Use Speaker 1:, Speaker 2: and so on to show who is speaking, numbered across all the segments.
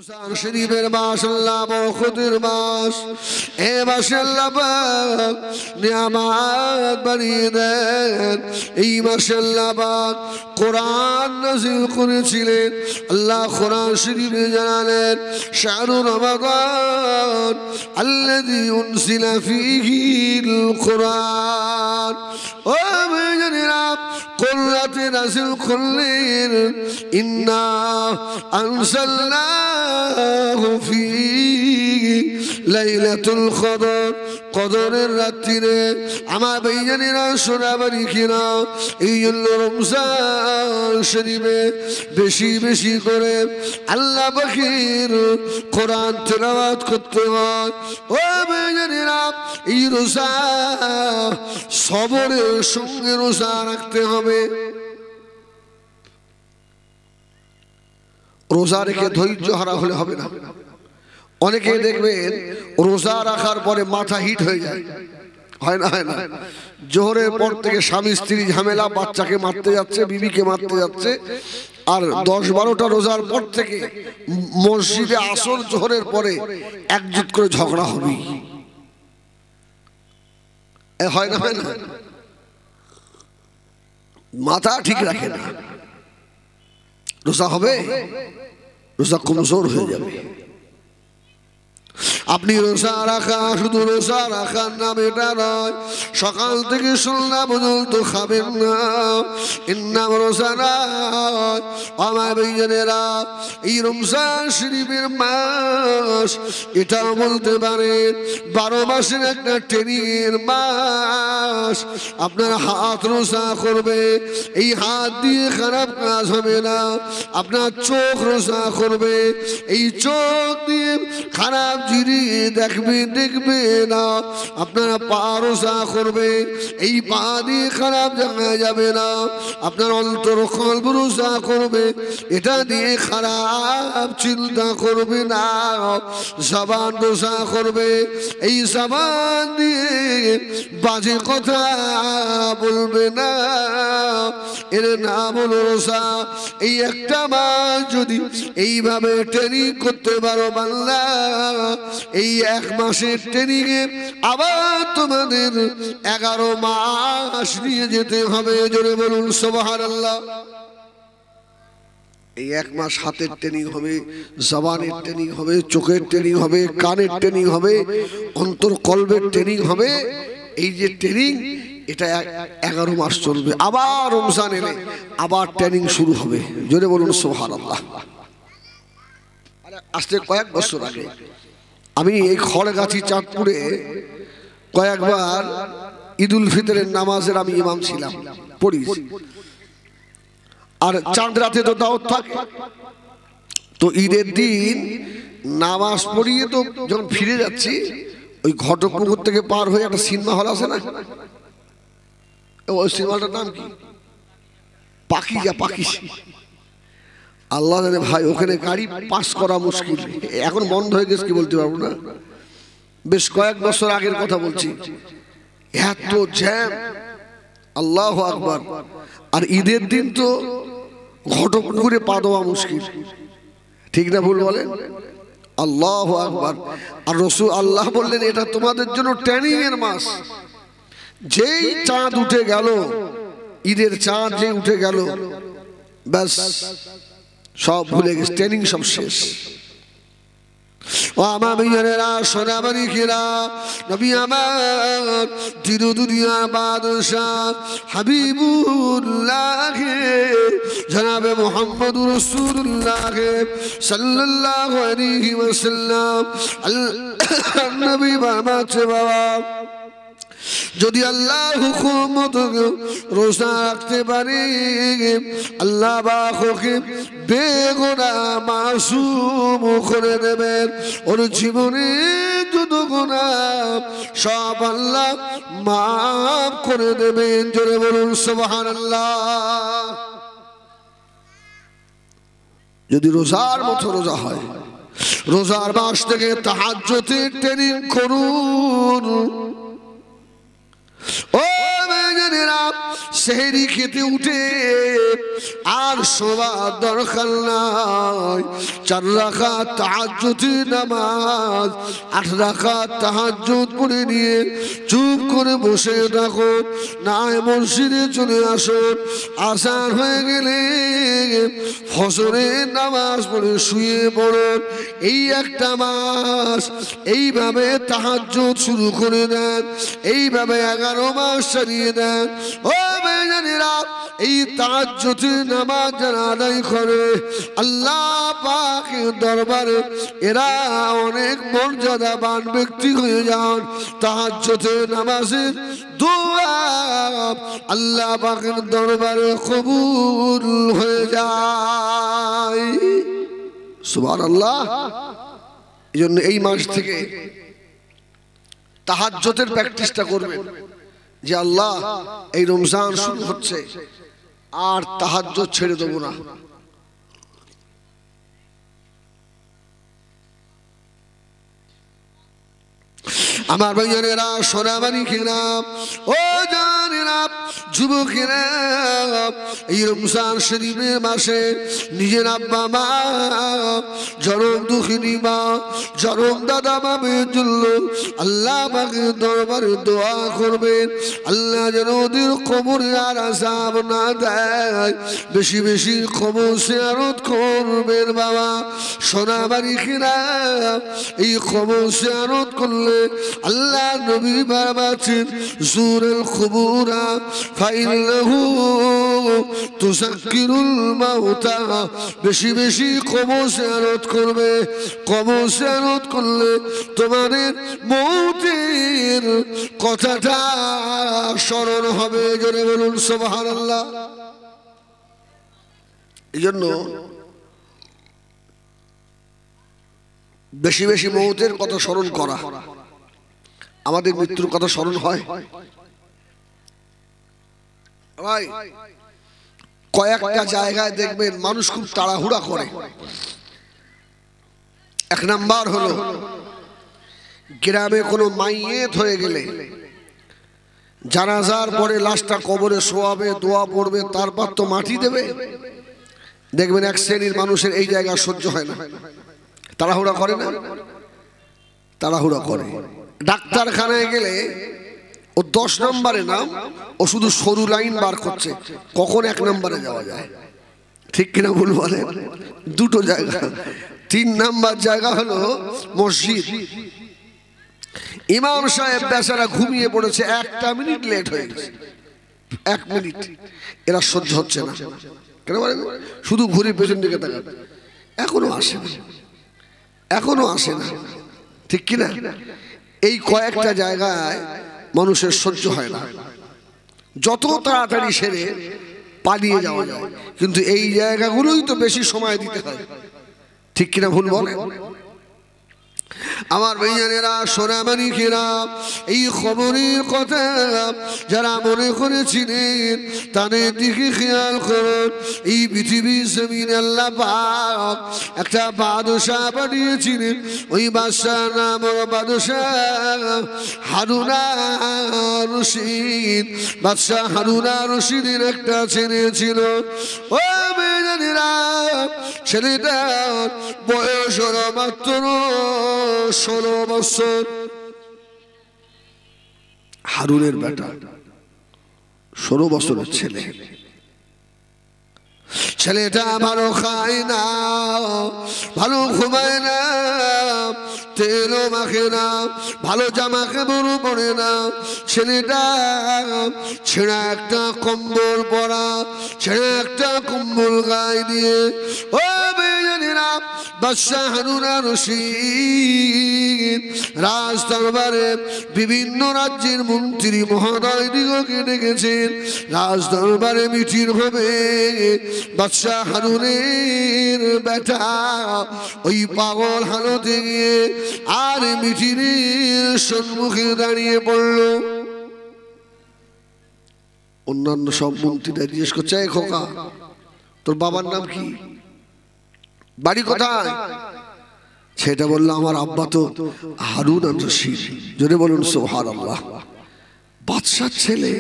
Speaker 1: রমজান শরীফের মাস আল্লাহ বরকতের মাস। এ মাসে আল্লাহ পাক নিয়ামত বাড়িয়ে দেন। এই মাসে আল্লাহ পাক কোরআন নাযিল করেছিলেন। আল্লাহ কোরআন শরীফে জানালেন শাহরু রমাদান আল্লাযী উনজিলা ফীহিল কোরআন। ও ভাইজানেরা, কোরআনে নাযিল করলেন ইন্না আনজালনাহু ফী লাইলাতুল কদর। কদরের রাত্রিরে আমার ভাইজানেরা সোনাবাড়ি কিনা, এই জন্য রমজান শরীফে বেশি বেশি করে আল্লাহ পাকের কোরআন তেলাওয়াত করতে হয়। ও ভাইজানেরা, এই রোজা সবরের সঙ্গে রোজা রাখতে হবে। রোজা রেখে ধৈর্য হারা হলে হবে না। অনেকে দেখবেন রোজা রাখার পরে মাথা হিট হয়ে যায়, হয় না? হয় না? জোহরের পর থেকে স্বামী স্ত্রী ঝামেলা, বাচ্চাকে মারতে যাচ্ছে, বিবিকে মারতে যাচ্ছে, আর 10-12টা রোজার পর থেকে মসজিদে আসর জোহরের পরে একজুট করে ঝগড়া হবে, হয় না? হয় না? মাথা ঠিক রাখে না, রোজা হবে, রোজা কমজোর হয়ে যাবে। আপনি রোজা রাখা, শুধু রোজা রাখার নাম এটা নয়, সকাল থেকে সন্ধ্যা পর্যন্ত খাবেন না, এর নাম রোজা নয়। আমার ভাইজানেরা, এই রমজান শরীফের মাস, এটাও বলতে পারেন 12 মাসের একটা ট্রেনিংয়ের মাস। আপনার হাত রোজা করবে, এই হাত দিয়ে খারাপ কাজ হবে না। আপনার চোখ রোজা করবে, এই চোখ দিয়ে খারাপ জিনিস দেখবে না। আপনারা পা রোজা করবে, এই পা দিয়ে খারাপ জায়গায় যাবে না। আপনার অন্তর কলব রোজা করবে, এটা দিয়ে খারাপ চিন্তা করবে না। জবান রোজা করবে, এই জবান দিয়ে বাজে কথা বলবে না, এর নাম হলো রোজা। এই একটা মাস যদি এইভাবে ট্রেনিং করতে পারো বাংলা, এই 1 মাসের ট্রেনিং এ আবার তোমাদের 11 মাস নিয়ে যেতে হবে। জোরে বলুন সুবহানাল্লাহ। এই 1 মাস হাতের ট্রেনিং হবে, জবানের ট্রেনিং হবে, চোখের ট্রেনিং হবে, কানের ট্রেনিং হবে, অন্তর কলবের ট্রেনিং হবে। এই যে ট্রেনিং, এটা 11 মাস চলবে। আবার রমজান এলে আবার ট্রেনিং শুরু হবে। জোরে বলুন সুবহানাল্লাহ। আজকে কয়েক বছর আগে আমি এই খড়গাছি চাঁদপুরে কয়েকবার ঈদুল ফিতরের নামাজের আমি ইমাম ছিলাম, পড়িয়েছি। আর চাঁদ রাতে তো দাওয়াত থাকে, তো ঈদের দিন নামাজ পড়িয়ে তো যখন ফিরে যাচ্ছি, ওই ঘটকপুকুর থেকে পার হয়ে একটা সিনেমা হল আছে না, ওই সিনেমাটার নাম কি, পাকিজা, পাকিজা। আল্লাহ জানে ভাই, ওখানে গাড়ি পাস করা মুশকিল। এখন বন্ধ হয়ে গেছে কি বলতে পারবো না, বেশ কয়েক বছর আগের কথা বলছি। এত জ্যাম, আল্লাহু আকবার। আর ঈদের দিন তো ঘটকপুকুরে পা দেওয়া মুশকিল, ঠিক না ভুল বলেন? আল্লাহু আকবার। আর রাসূল আল্লাহ বললেন এটা তোমাদের জন্য ট্রেনিং এর মাস। যেই চাঁদ উঠে গেল, ঈদের চাঁদ যে উঠে গেল, ব্যাস সব ভুলে গেছে, ট্রেনিং সব শেষ। ও আমার ভাইয়েরা, সোনাবাড়ি খেলা, নবী আমার দিন দুনিয়ার বাদশাহ হাবিবুল্লাহ জনাবে মুহাম্মদুর রাসূলুল্লাহ সাল্লাল্লাহু আলাইহি ওয়াসাল্লাম, নবী বাবা বাবা যদি আল্লাহ হুকুম মতো রোজা রাখতে পারে, আল্লাহ বাকে বেগুনাহ মাসুম করে দেবেন। ওর জীবনে যত গুনাহ সব আল্লাহ মাফ করে দেবেন। জোরে বলুন সুবহানাল্লাহ। যদি রোজার মতো রোজা হয়, রোজার মাস থেকে তাহাজ্জুদের ট্রেনিং করুন। ও ভাইজানেরা, সেহরি খেতে উঠে আর শোবার দরকার নাই, 4 রাকাত তাহাজ্জুদের নামাজ 8 রাকাত তাহাজ্জুদ পড়ে নিয়ে চুপ করে বসে থাকো, না মসজিদে চলে আসো, আসার হয়ে গেলে ফজরের নামাজ পড়ে শুয়ে পড়ো। এই একটা মাস এইভাবে তাহাজ্জুদ শুরু করে দেন, এইভাবে 11 মাস চালিয়ে দেন। ও ভাইজানেরা, এই তাহাজ্জুদের নামাজ যারা আদায় করে আল্লাহ পাকের দরবারে এরা অনেক মর্যাদাবান ব্যক্তি হয়ে যান। তাহাজ্জুদের নামাজের দোয়া আল্লাহ পাকের দরবারে কবুল হয়ে যায়। সুবহানাল্লাহ। এই জন্য এই মাস থেকে তাহাজ্জুদের প্র্যাকটিসটা করবেন যে আল্লাহ এই রমজান শুরু হচ্ছে আর তাহাজ্জুদ ছেড়ে দেব না। আমার ভাইয়েরা, সোনামানি খেলা, ও জানেরা, যুবকেরা, এই রমজান শরীফের মাসে নিজের আব্বা মা, জনম দুঃখিনী মা, জনম দাদা মামের জন্য আল্লাহ পাকের দরবারে দোয়া করবেন, আল্লাহ যেন ওদের কবরে আর আযাব না দেয়। বেশি বেশি কবর জিয়ারত করবেন বাবা। সোনামানি খেলা, এই কবর জিয়ারত করলে আল্লাহ নবী বারবাছেন জুরুল কুবুরা ফাইন্নাহু তুযাক্কিরুল মাউতা। বেশি বেশি কবর জিয়ারত করবে, কবর জিয়ারত করলে তোমাদের মৌতের কথাটা স্মরণ হবে। জোরে বলুন সুবহানাল্লাহ। এই জন্য বেশি বেশি মৌতের কথা স্মরণ করা। আমাদের মৃত্যুর কথা স্মরণ হয় ভাই। কয়েকটা জায়গায় দেখবেন মানুষ খুব তাড়াহুড়া করে। 1 নাম্বার হলো গ্রামে কোনো মাইয়েত হয়ে গেলে জানাজার পরে লাশটা কবরে শোয়াবে, দোয়া পড়বে, তারপর তো মাটি দেবে। দেখবেন এক শ্রেণীর মানুষের এই জায়গা সহ্য হয় না, তাড়াহুড়া করে না, তাড়াহুড়া করে। ডাক্তারখানায় গেলে ও 10 নম্বরে নাম, ও শুধু সরু লাইন বার করছে কখন 1 নম্বরে যাওয়া যায়। ঠিক কিনা ভুল বলেন? দুটো জায়গা। 3 নাম্বার জায়গা হলো মসজিদ। ইমাম সাহেব বেচারা ঘুমিয়ে পড়েছে, 1টা মিনিট লেট হয়ে গেছে, 1 মিনিট। এরা সহ্য হচ্ছে না, কেন বলেন? শুধু ঘুরে পেছন দিকে তাকান, এখনো আসে না, এখনো আসে না। ঠিক কিনা? এই কয়েকটা জায়গায় মানুষের সহ্য হয় না। যত তাড়াতাড়ি সেরে পালিয়ে যাওয়া যায়, কিন্তু এই জায়গাগুলোই তো বেশি সময় দিতে হয়। ঠিক কিনা ভুল বলে? আমার ভাইয়ানেরা, সোনামানি খেরা, এই খবরের কথা যারা মনে করেছিলেন তাদের দিকে খেয়াল করুন। এই পৃথিবীর জমিনে আল্লাহ পাক একটা বাদশাহ পাঠিয়েছিলেন। ওই বাদশাহ নাম বাদশাহ হারুনা রশিদ। বাদশাহ হারুনা রশিদের একটা ছেলে ছিল। ও ভাইয়ানেরা, ছেলেটার বয়স হলো মাত্র 16 বছর। হারুনের বেটা, 16 বছরের ছেলে। ছেলেটা ভালো খায় না, ভালো ঘুমায় না, তেলও মাখে না, ভালো জামা কাপড়ও পরে না। ছেলেটা ছেঁড়া একটা কম্বল পরা, ছেঁড়া একটা কম্বল গায়ে দিয়ে ও বেজানেরা বাদশাহ হারুনা রশিদ রাজ দরবারে বিভিন্ন রাজ্যের মন্ত্রী মহোদয় দিগকে ডেকেছেন। রাজ দরবারে মিটিং হবে। বাদশাহ হারুনের বেটা ওই পাগল হালতে গিয়ে আর মিটিংয়ের সম্মুখে দাঁড়িয়ে পড়ল। অন্যান্য সব মন্ত্রীরা জিজ্ঞেস করছে, এই খোকা, তোর বাবার নাম কি, বাড়ি কোথায়? সেটা বললো, আমার আব্বা তো হারুন আর রশিদ। জোরে বলুন সুবহানাল্লাহ। বাদশার ছেলে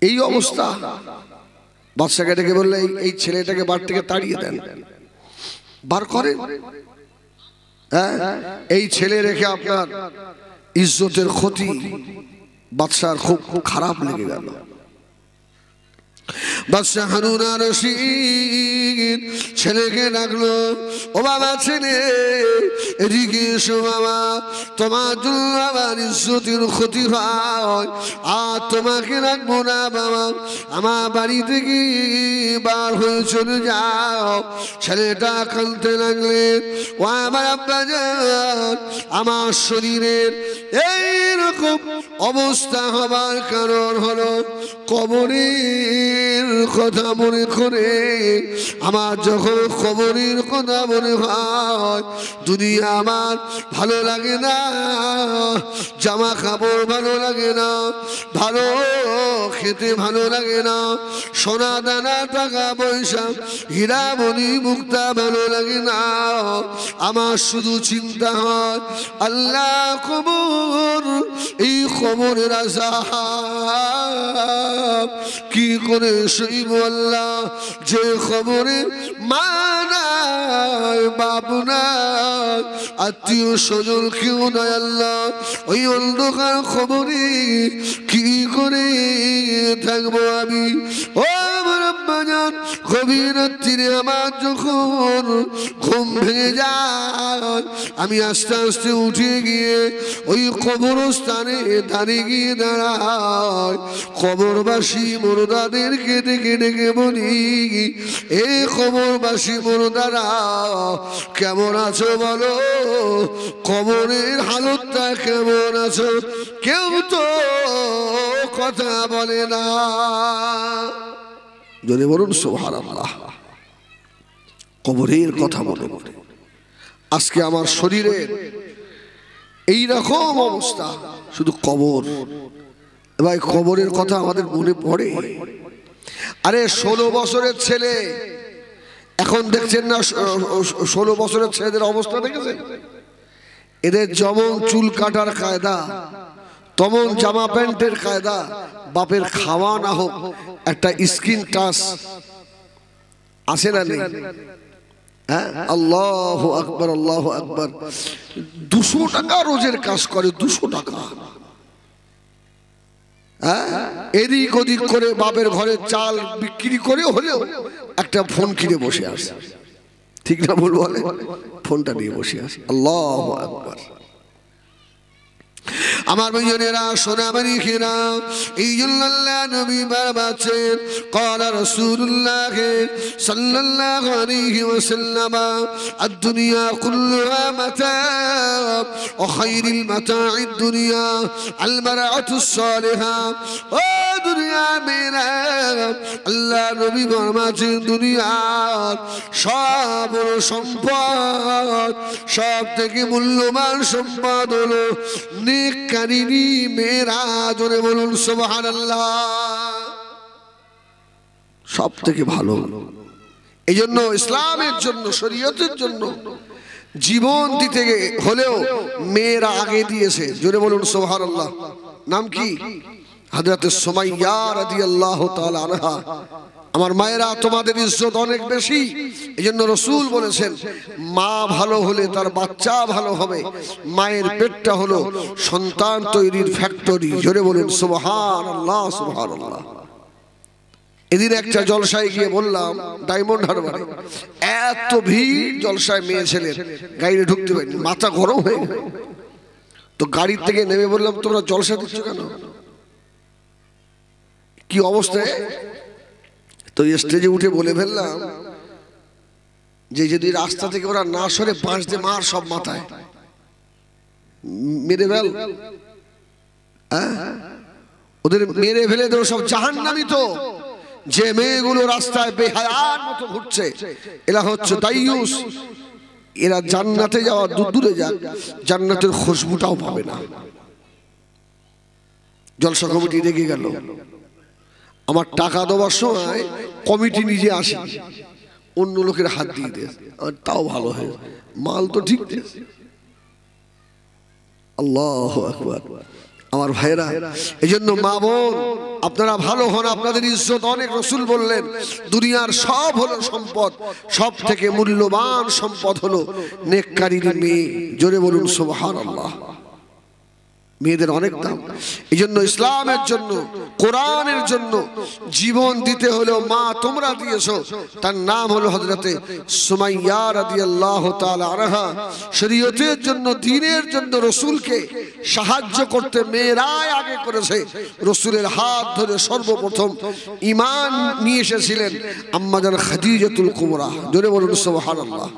Speaker 1: এই অবস্থা। বাদশাকে ডেকে বললে এই ছেলেটাকে বার থেকে তাড়িয়ে দেন, বার করেন। হ্যাঁ, এই ছেলে রেখে আপনার ইজ্জতের ক্ষতি। বাদশার খুব খারাপ লেগে গেল। বাদশাহ হারুন আর রশিদ ছেলেকে ডাকলো, ও বাবা ছেলে এদিকে এসো বাবা, তোমার জন্য আমার ইজ্জতের ক্ষতি হয়, আর তোমাকে রাখবো না বাবা, আমার বাড়ি থেকে বার হয়ে চলে যাও। ছেলেটা কাঁদতে লাগলেন, ও আমার আব্বাজান, আমার শরীরের এইরকম অবস্থা হবার কারণ হলো কবরের কথা মনে করে। আমার যখন কবরের কথা মনে হয়, দুনিয়া আমার ভালো লাগে না, জামা কাপড় ভালো লাগে না, ভালো খেতে ভালো লাগে না, সোনা দানা টাকা পয়সা হীরা মণি মুক্তা ভালো লাগে না। আমার শুধু চিন্তা হয় আল্লাহ কবর, এই কবরের আযাব কি করে সইব আল্লাহ, যে খবরে মা নাই, বাপ নাই, আত্মীয় স্বজন কেউ নাই আল্লাহ, ওই অন্ধকার খবরে কি করে থাকবো আমি। ও আমার আব্বাজান, গভীর রাত্রিরে আমার যখন ঘুম ভেঙে যায়, আমি আস্তে আস্তে উঠে গিয়ে ওই কবরস্থানে দাঁড়িয়ে গিয়ে দাঁড়ায়, কবরবাসী মুর্দাদেরকে ডেকে ডেকে বলি, এ কবরবাসী মুর্দারা কেমন আছো বলো, কবরের হালতটা কেমন আছো? কেউ তো কথা বলে না। যদি বলুন সুবহানাল্লাহ। কবরের কথা মনে করে আজকে আমার শরীরের এইরকম অবস্থা, শুধু কবর। ভাই কবরের কথা আমাদের মনে পড়ে। আরে 16 বছরের ছেলে, এখন দেখছেন না 16 বছরের ছেলেদের অবস্থা দেখেছেন? এদের যেমন চুল কাটার কায়দা, তেমন জামা প্যান্টের কায়দা, বাপের খাওয়া না হোক একটা স্কিন টাচ আসে না নেই? হ্যাঁ, আল্লাহু আকবার, আল্লাহু আকবার। 200 টাকা রোজের কাজ করে, 200 টাকা। হ্যাঁ, এদিক ওদিক করে বাপের ঘরে চাল বিক্রি করে হলেও একটা ফোন কিনে বসে আসে, ঠিক না বলবো? ফোনটা নিয়ে বসে আসে। আল্লাহু আকবার। আমার ভাইয়েরা, সোনামানি খেরা, এই জন্য আল্লাহ নবী বারবারছেন, ক্বালা রাসূলুল্লাহ সাল্লাল্লাহু আলাইহি ওয়াসাল্লাম, আদ-দুনিয়া কুল্লুহা মাতা' ওয়া খায়রুল মাতা'id দুনিয়া আল মারআতুস সালিহা। ও দুনিয়া মেরা, আল্লাহ নবী বারবারছেন, দুনিয়ার সব সম্পদ, সব থেকে মূল্যবান সম্পদ হলো নেককারিনী মেয়েরা। জোরে বলুন সুবহানাল্লাহ। সব থেকে ভালো। এই জন্য ইসলামের জন্য, শরীয়তের জন্য জীবন দিতে হলেও মেয়েরা আগে দিয়েছে। জোরে বলুন সুবহানাল্লাহ। নাম কি? হযরত সুমাইয়া রাদিয়াল্লাহু তাআলা আনহা। আমার মায়েরা, তোমাদের ইজ্জত অনেক বেশি। এজন্য রাসূল বলেছেন, মা ভালো হলে তার বাচ্চা ভালো হবে। মায়ের পেটটা হলো সন্তান তৈরির ফ্যাক্টরি। জোরে বলুন সুবহানাল্লাহ, সুবহানাল্লাহ। এদিন একটা জলসায় গিয়ে বললাম, ডায়মন্ড হারবারে এত ভিড় জলসায়, মেয়ে ছেলের গাড়িতে ঢুকতে পারিনি, মাথা গরম হয়ে গেল। তো গাড়ির থেকে নেমে বললাম, তোমরা জলসা দিচ্ছ কেন? কি অবস্থায়? তো স্টেজে উঠে বলে ফেললাম যে যদি রাস্তা থেকে ওরা না সরে, বাঁশ দিয়ে মার সব মাথায় মেরে ফেল, ওদের মেরে ফেলে দেবো সব জাহান্নামী। তো যে মেয়েগুলো রাস্তায় বেহায়ার মতো ঘুরছে, এরা হচ্ছে দাইয়ুস। এরা জান্নাতে যাওয়া দূরে যাক, জান্নাতের খুশবুটাও পাবে না। জলসা কমিটি রেগে গেল। আমার টাকা দেওয়ার সময় কমিটি নিজে আসে, অন্য লোকের হাত দিয়ে দেয়, তাও ভালো হয়, মাল তো ঠিক দিয়েছে। আল্লাহু আকবার। আমার ভাইরা, এই জন্য মা বোন আপনারা ভালো হন, আপনাদের ইজ্জত অনেক। রাসূল বললেন দুনিয়ার সব হলো সম্পদ, সব থেকে মূল্যবান সম্পদ হলো নেককারীর মেয়ে। জোরে বলুন সুবহানাল্লাহ। মেয়েদের অনেক দাম। এই জন্য ইসলামের জন্য, কোরআনের জন্য জীবন দিতে হলো মা তোমরা দিয়েছো। তার নাম হলো হযরতে সুমাইয়া রাদিয়াল্লাহু তাআলা আনহা। শরীয়তের জন্য, দ্বীনের জন্য রাসূলকে সাহায্য করতে মেয়েরাই আগে করেছে। রাসূলের হাত ধরে সর্বপ্রথম ঈমান নিয়ে এসেছিলেন আম্মা জান খাদিজাতুল কুবরা। জোরে বলুন সুবহানাল্লাহ।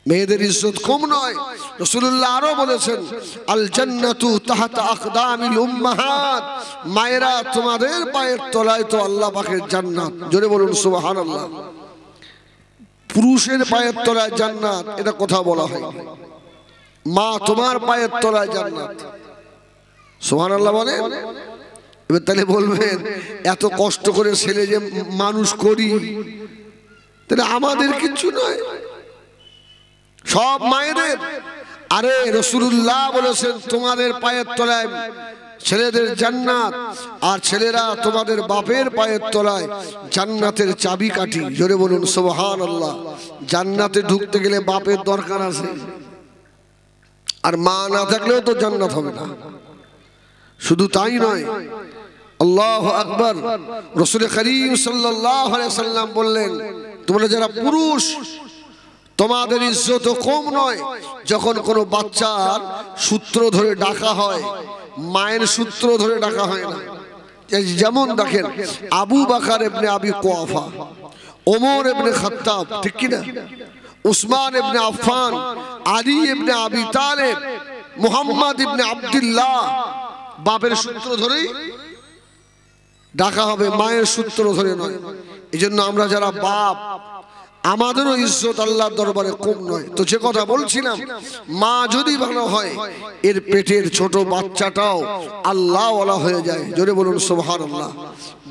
Speaker 1: মেয়েদের ইজ্জত কম নয়। রাসূলুল্লাহ আরো বলেছেন আল জান্নাতু তাহতা আকদামিল উম্মাহাত, মায়েরা তোমাদের পায়ের তলায় তো আল্লাহ পাকের জান্নাত। জোরে বলুন সুবহানাল্লাহ। পুরুষের পায়ের তলায় জান্নাত এটা কথা বলা হয়, মা তোমার পায়ের তলায় জান্নাত। সুবহানাল্লাহ বলেন। এবার তাহলে বলবেন এত কষ্ট করে ছেলে যে মানুষ করি, তাহলে আমাদের কিছু নয়, সব মায়েদের। আরে রাসূলুল্লাহ বলেছেন তোমাদের পায়ের তলায় ছেলেদের জান্নাত, আর ছেলেরা তোমাদের বাপের পায়ের তলায় জান্নাতের চাবিকাঠি। জোরে বলুন সুবহানাল্লাহ। জান্নাতে ঢুকতে গেলে বাপের দরকার আছে, আর মা না থাকলেও তো জান্নাত হবে না। শুধু তাই নয়, আল্লাহু আকবার, রাসূল করিম সাল্লাল্লাহু আলাইহি সাল্লাম বললেন তোমরা যারা পুরুষ তোমাদের ইজ্জত কম নয়। যখন কোনো বাচ্চার সূত্র ধরে ডাকা হয়, মায়ের সূত্র ধরে ডাকা হয় না। যেমন দেখেন আবু বকর ইবনে আবি কুহাফা, ওমর ইবনে খাত্তাব, ঠিক কি না, উসমান ইবনে আফফান, আলী ইবনে আবি তালেব, মুহাম্মদ ইবনে আব্দুল্লাহ, বাপের সূত্র ধরেই ডাকা হবে, মায়ের সূত্র ধরে নয়। এজন্য আমরা যারা বাপ, আমাদেরও ইজ্জত আল্লাহর দরবারে কম নয়। তো যে কথা বলছিলাম, মা যদি ভালো হয় এর পেটের ছোট বাচ্চাটাও আল্লাহ ওয়ালা হয়ে যায়। জোরে বলুন সুবহানাল্লাহ।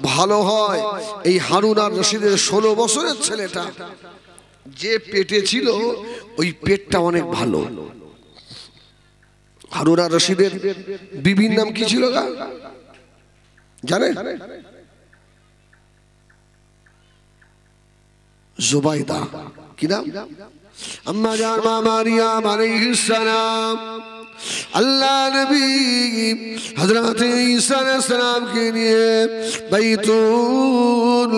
Speaker 1: ভালো হয় এই হারুন আর রশিদের 16 বছরের ছেলেটা যে পেটে ছিল, ওই পেটটা অনেক ভালো। হারুন আর রশিদের বিবির নাম কি ছিল গা জানেন? জুবাইদা। কি নাম? আম্মা জান মা মারিয়াম আলাইহিস সালাম আল্লাহ নবী হযরত ঈসা আলাইহিস সালাম কে নিয়ে বাইতুল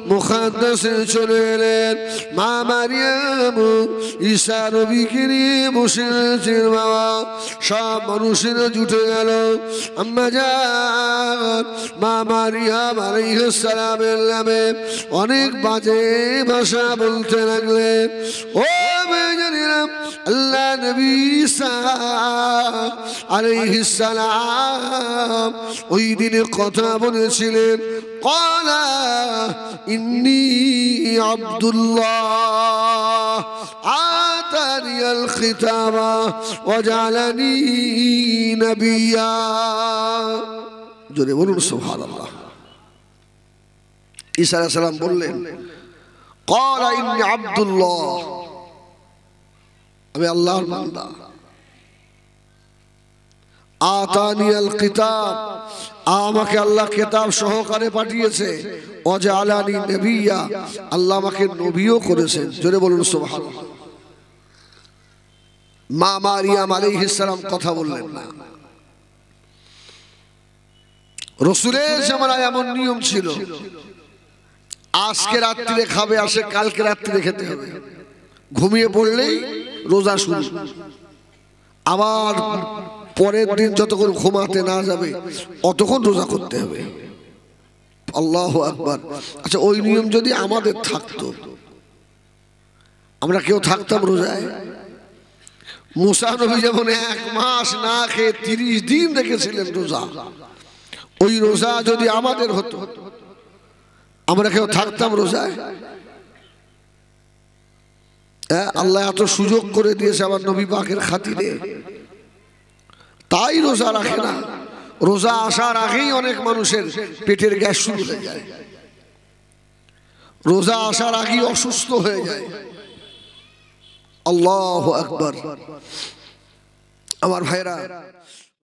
Speaker 1: মুকাদ্দাসে চলে এলেন। মা মারিয়াম ঈসা নবীকে নিয়ে বসেছেন। বাবা সব মানুষেরা জুটে গেল। আম্মা জান মা মারিয়াম আলাইহিস সালামের নামে অনেক বাজে ভাষা বলতে লাগলেন। ও বেজানিরা, আল্লাহ নবী ঈসা আলাইহিস সালাম ওই দিনে কথা বলেছিলেন, ক্বালা ইন্নী আব্দুল্লাহ আতানিয়াল খিতাবা ওয়া জাআলানি নবিয়্যা। জোরে বলুন সুবহানাল্লাহ। ঈসা আলাইহিস সালাম বললেন, ক্বালা ইন্নী আব্দুল্লাহ, আমি আল্লাহর বান্দা। আতানিয়াল কিতাব, আমাকে আল্লাহ কিতাব সহকারে পাঠিয়েছে। ওয়াজআলানি নবিয়্যা, আল্লাহ আমাকে নবীও করেছেন। জোরে বলুন সুবহানাল্লাহ। মা মারিয়াম আলাইহিস সালাম কথা বললেন না। রাসূলের জামানায় এমন নিয়ম ছিল, আজকে রাত্রিরে খাবে আসে, কালকে রাত্রিরে খেতে হবে। ঘুমিয়ে পড়লেই রোজা শুরু, আবার পরের দিন যতক্ষণ ঘুমাতে না যাবে অতক্ষণ রোজা করতে হবে। আল্লাহু আকবার। আচ্ছা, ওই নিয়ম যদি আমাদের থাকতো, আমরা কেউ থাকতাম রোজায়? মুসা নবী যেমন 1 মাস না খেয়ে 30 দিন রেখেছিলেন রোজা, ওই রোজা যদি আমাদের হতো, আমরা কেউ থাকতাম রোজায়? আল্লাহ এত সুযোগ করে দিয়েছে আমার নবী পাকের খাতিরে, তাই রোজা রাখে না। রোজা আসার আগেই অনেক মানুষের পেটের গ্যাস শুরু হয়ে যায়, রোজা আসার আগেই অসুস্থ হয়ে যায়। আল্লাহু আকবার। আমার ভাইরা,